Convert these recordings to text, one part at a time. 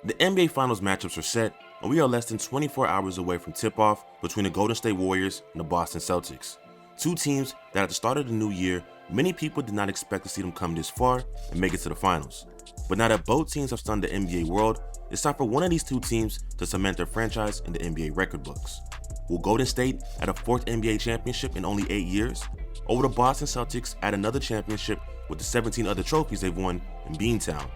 The NBA Finals matchups are set, and we are less than 24 hours away from tip-off between the Golden State Warriors and the Boston Celtics. Two teams that at the start of the new year, many people did not expect to see them come this far and make it to the finals. But now that both teams have stunned the NBA world, it's time for one of these two teams to cement their franchise in the NBA record books. Will Golden State add a fourth NBA championship in only 8 years? Or will the Boston Celtics add another championship with the 17 other trophies they've won in Beantown?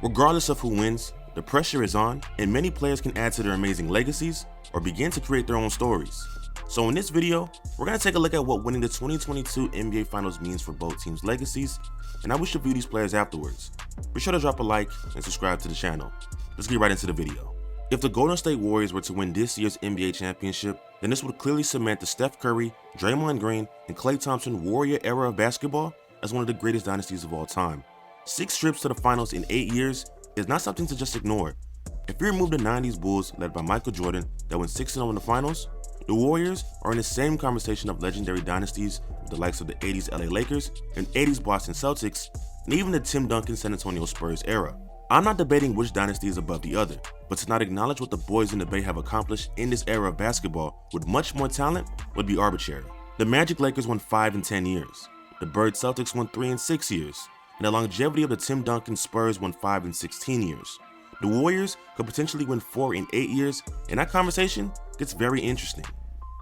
Regardless of who wins, the pressure is on, and many players can add to their amazing legacies or begin to create their own stories. So in this video, we're going to take a look at what winning the 2022 NBA Finals means for both teams' legacies, and how we should view these players afterwards. Be sure to drop a like and subscribe to the channel. Let's get right into the video. If the Golden State Warriors were to win this year's NBA championship, then this would clearly cement the Steph Curry, Draymond Green, and Klay Thompson Warrior era of basketball as one of the greatest dynasties of all time. 6 trips to the finals in 8 years is not something to just ignore. If you remove the 90s Bulls led by Michael Jordan that went 6-0 in the finals, the Warriors are in the same conversation of legendary dynasties with the likes of the 80s LA Lakers and 80s Boston Celtics, and even the Tim Duncan San Antonio Spurs era. I'm not debating which dynasty is above the other, but to not acknowledge what the boys in the Bay have accomplished in this era of basketball with much more talent would be arbitrary. The Magic Lakers won 5 in 10 years, the Bird Celtics won 3 in 6 years, and the longevity of the Tim Duncan Spurs won 5 in 16 years. The Warriors could potentially win 4 in 8 years, and that conversation gets very interesting.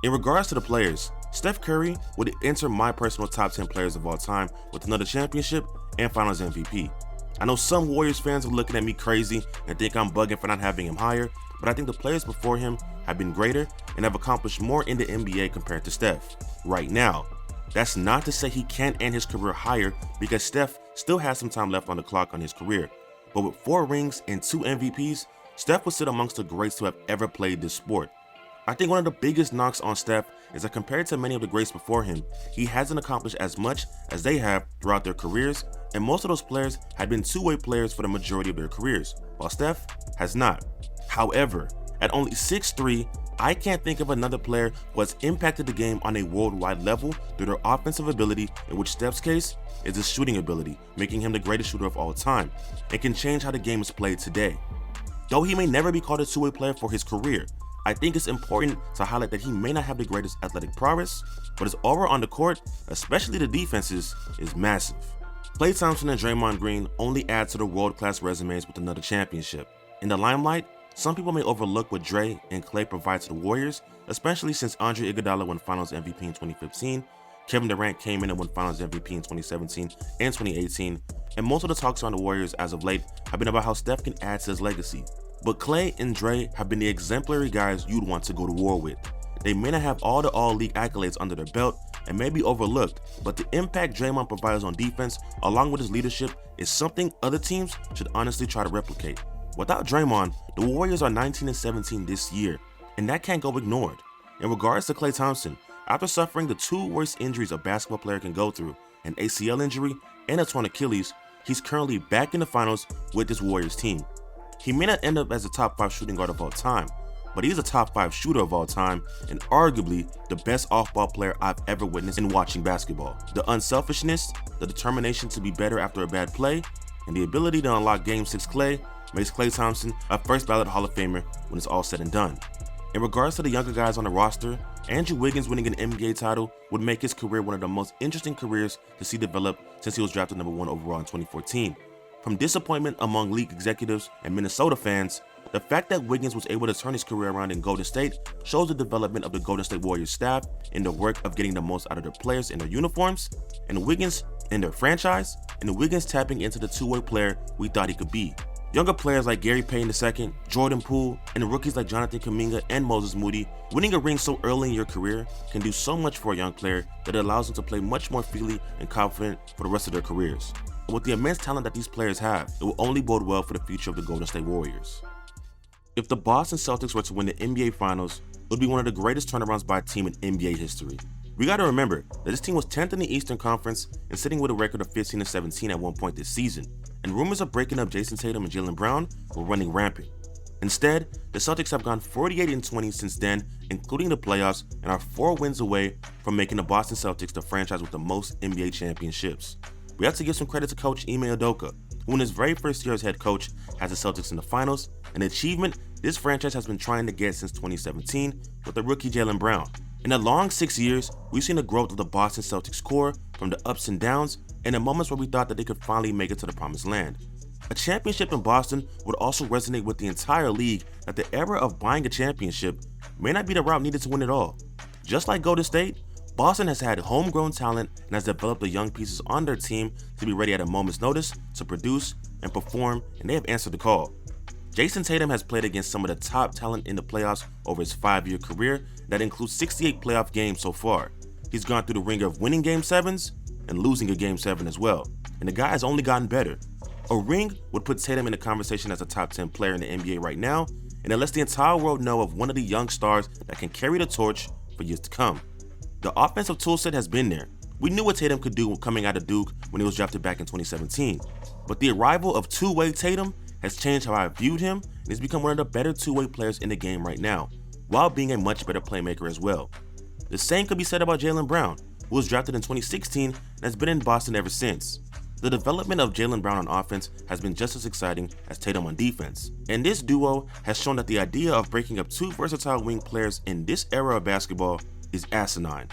In regards to the players, Steph Curry would enter my personal top 10 players of all time with another championship and Finals MVP. I know some Warriors fans are looking at me crazy and think I'm bugging for not having him higher, but I think the players before him have been greater and have accomplished more in the NBA compared to Steph right now. That's not to say he can't end his career higher, because Steph still has some time left on the clock on his career. But with 4 rings and 2 MVPs, Steph would sit amongst the greats who have ever played this sport. I think one of the biggest knocks on Steph is that compared to many of the greats before him, he hasn't accomplished as much as they have throughout their careers, and most of those players had been two-way players for the majority of their careers, while Steph has not. However, at only 6'3", I can't think of another player who has impacted the game on a worldwide level through their offensive ability, in which Steph's case is his shooting ability, making him the greatest shooter of all time, and can change how the game is played today. Though he may never be called a two-way player for his career, I think it's important to highlight that he may not have the greatest athletic prowess, but his aura on the court, especially the defenses, is massive. Klay Thompson and Draymond Green only add to the world-class resumes with another championship. In the limelight, some people may overlook what Dre and Klay provide to the Warriors, especially since Andre Iguodala won Finals MVP in 2015, Kevin Durant came in and won Finals MVP in 2017 and 2018, and most of the talks around the Warriors as of late have been about how Steph can add to his legacy. But Klay and Dre have been the exemplary guys you'd want to go to war with. They may not have all the all-league accolades under their belt and may be overlooked, but the impact Draymond provides on defense along with his leadership is something other teams should honestly try to replicate. Without Draymond, the Warriors are 19-17 this year, and that can't go ignored. In regards to Klay Thompson, after suffering the 2 worst injuries a basketball player can go through, an ACL injury and a torn Achilles, he's currently back in the finals with this Warriors team. He may not end up as a top 5 shooting guard of all time, but he's a top 5 shooter of all time and arguably the best off-ball player I've ever witnessed in watching basketball. The unselfishness, the determination to be better after a bad play, and the ability to unlock Game 6 Klay makes Klay Thompson a first ballot Hall of Famer when it's all said and done. In regards to the younger guys on the roster, Andrew Wiggins winning an NBA title would make his career one of the most interesting careers to see develop since he was drafted number 1 overall in 2014. From disappointment among league executives and Minnesota fans, the fact that Wiggins was able to turn his career around in Golden State shows the development of the Golden State Warriors staff in the work of getting the most out of their players in their uniforms, and Wiggins in their franchise, and Wiggins tapping into the two-way player we thought he could be. Younger players like Gary Payton II, Jordan Poole, and rookies like Jonathan Kuminga and Moses Moody, winning a ring so early in your career can do so much for a young player that it allows them to play much more freely and confident for the rest of their careers. And with the immense talent that these players have, it will only bode well for the future of the Golden State Warriors. If the Boston Celtics were to win the NBA Finals, it would be one of the greatest turnarounds by a team in NBA history. We gotta remember that this team was 10th in the Eastern Conference and sitting with a record of 15-17 at one point this season, and rumors of breaking up Jason Tatum and Jaylen Brown were running rampant. Instead, the Celtics have gone 48-20 since then, including the playoffs, and are 4 wins away from making the Boston Celtics the franchise with the most NBA championships. We have to give some credit to Coach Ime Udoka, who in his very first year as head coach has the Celtics in the finals, an achievement this franchise has been trying to get since 2017 with the rookie Jaylen Brown. In a long 6 years, we've seen the growth of the Boston Celtics core from the ups and downs and the moments where we thought that they could finally make it to the promised land. A championship in Boston would also resonate with the entire league that the era of buying a championship may not be the route needed to win it all. Just like Golden State, Boston has had homegrown talent and has developed the young pieces on their team to be ready at a moment's notice to produce and perform, and they have answered the call. Jason Tatum has played against some of the top talent in the playoffs over his 5-year career that includes 68 playoff games so far. He's gone through the ringer of winning Game 7s and losing a Game 7 as well, and the guy has only gotten better. A ring would put Tatum in the conversation as a top 10 player in the NBA right now, and it lets the entire world know of one of the young stars that can carry the torch for years to come. The offensive toolset has been there. We knew what Tatum could do coming out of Duke when he was drafted back in 2017, but the arrival of two-way Tatum has changed how I viewed him and has become one of the better two-way players in the game right now, while being a much better playmaker as well. The same could be said about Jaylen Brown, who was drafted in 2016 and has been in Boston ever since. The development of Jaylen Brown on offense has been just as exciting as Tatum on defense, and this duo has shown that the idea of breaking up two versatile wing players in this era of basketball is asinine.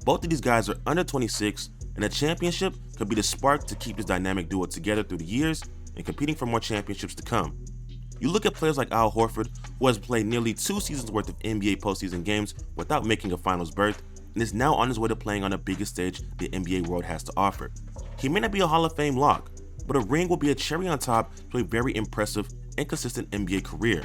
Both of these guys are under 26, and a championship could be the spark to keep this dynamic duo together through the years and competing for more championships to come. You look at players like Al Horford, who has played nearly 2 seasons worth of NBA postseason games without making a finals berth, and is now on his way to playing on the biggest stage the NBA world has to offer. He may not be a Hall of Fame lock, but a ring will be a cherry on top to a very impressive and consistent NBA career.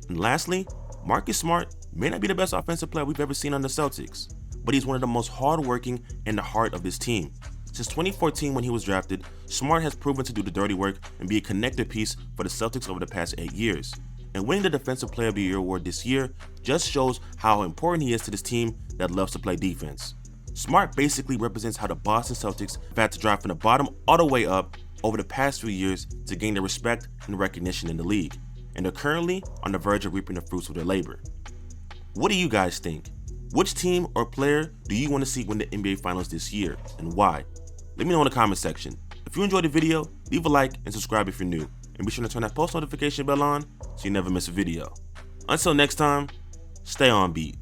And lastly, Marcus Smart may not be the best offensive player we've ever seen on the Celtics, but he's one of the most hardworking and the heart of this team. Since 2014 when he was drafted, Smart has proven to do the dirty work and be a connector piece for the Celtics over the past 8 years. And winning the Defensive Player of the Year award this year just shows how important he is to this team that loves to play defense. Smart basically represents how the Boston Celtics have had to drive from the bottom all the way up over the past few years to gain the respect and recognition in the league, and they're currently on the verge of reaping the fruits of their labor. What do you guys think? Which team or player do you want to see win the NBA Finals this year, and why? Let me know in the comment section. If you enjoyed the video, leave a like and subscribe if you're new, and be sure to turn that post notification bell on so you never miss a video. Until next time, stay on beat.